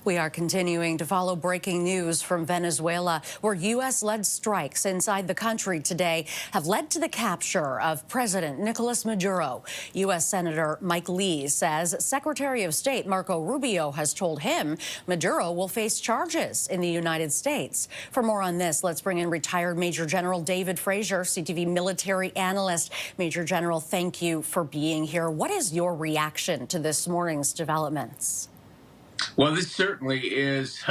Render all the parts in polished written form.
We are continuing to follow breaking news from Venezuela, where U.S.-led strikes inside the country today have led to the capture of President Nicolas Maduro. U.S. Senator Mike Lee says Secretary of State Marco Rubio has told him Maduro will face charges in the United States. For more on this, let's bring in retired Major General David Fraser, CTV military analyst. Major General, thank you for being here. What is your reaction to this morning's developments? Well, this certainly is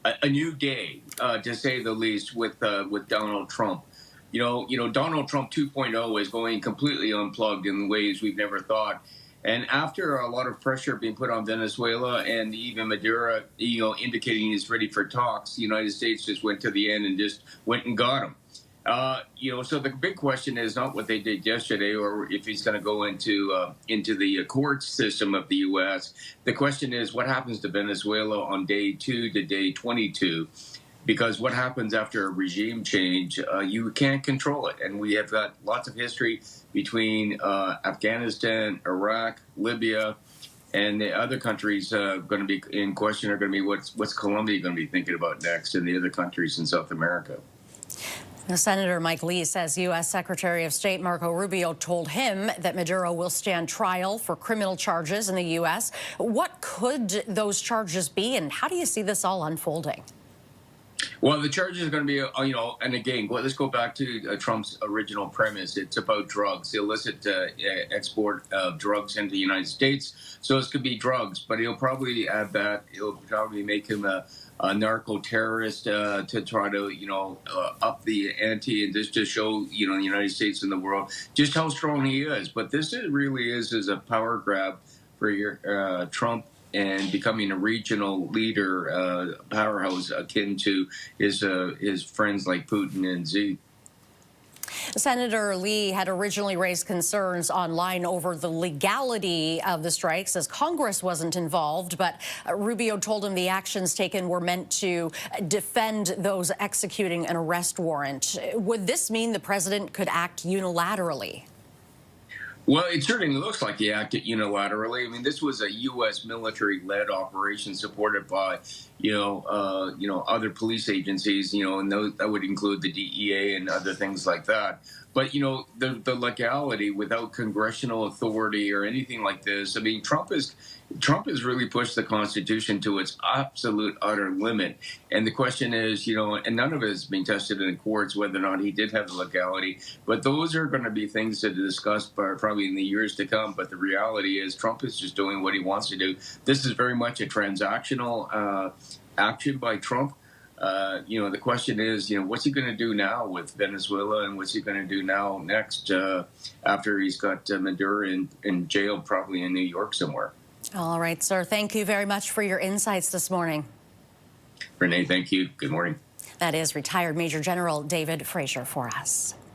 a new day, to say the least, with Donald Trump. Donald Trump 2.0 is going completely unplugged in ways we've never thought. And after a lot of pressure being put on Venezuela and even Maduro, indicating he's ready for talks, the United States just went to the end and just went and got him. So the big question is not what they did yesterday or if he's going to go into the court system of the U.S. The question is what happens to Venezuela on day 2 to day 22, because what happens after a regime change, you can't control it. And we have got lots of history between Afghanistan, Iraq, Libya, and the other countries going to be in question are going to be what's Colombia going to be thinking about next, and the other countries in South America. Now, Senator Mike Lee says U.S. Secretary of State Marco Rubio told him that Maduro will stand trial for criminal charges in the U.S. What could those charges be, and how do you see this all unfolding? Well, the charges are going to be, and again, let's go back to Trump's original premise. It's about drugs, the illicit export of drugs into the United States. So this could be drugs, but he'll probably add that. It'll probably make him a narco-terrorist to try to, up the ante and just to show, the United States and the world just how strong he is. But this really is a power grab for Trump and becoming a regional leader, powerhouse akin to his friends like Putin and Xi. Senator Lee had originally raised concerns online over the legality of the strikes, as Congress wasn't involved, but Rubio told him the actions taken were meant to defend those executing an arrest warrant. Would this mean the president could act unilaterally? Well, it certainly looks like he acted unilaterally. I mean, this was a U.S. military-led operation supported by, other police agencies, and that would include the DEA and other things like that. But, the legality without congressional authority or anything like this, I mean, Trump has really pushed the Constitution to its absolute utter limit. And the question is, and none of it is being tested in the courts, whether or not he did have the legality. But those are going to be things to discuss probably in the years to come. But the reality is Trump is just doing what he wants to do. This is very much a transactional action by Trump. The question is, what's he going to do now with Venezuela, and what's he going to do now next after he's got Maduro in jail, probably in New York somewhere. All right, sir. Thank you very much for your insights this morning. Renee, thank you. Good morning. That is retired Major General David Fraser for us.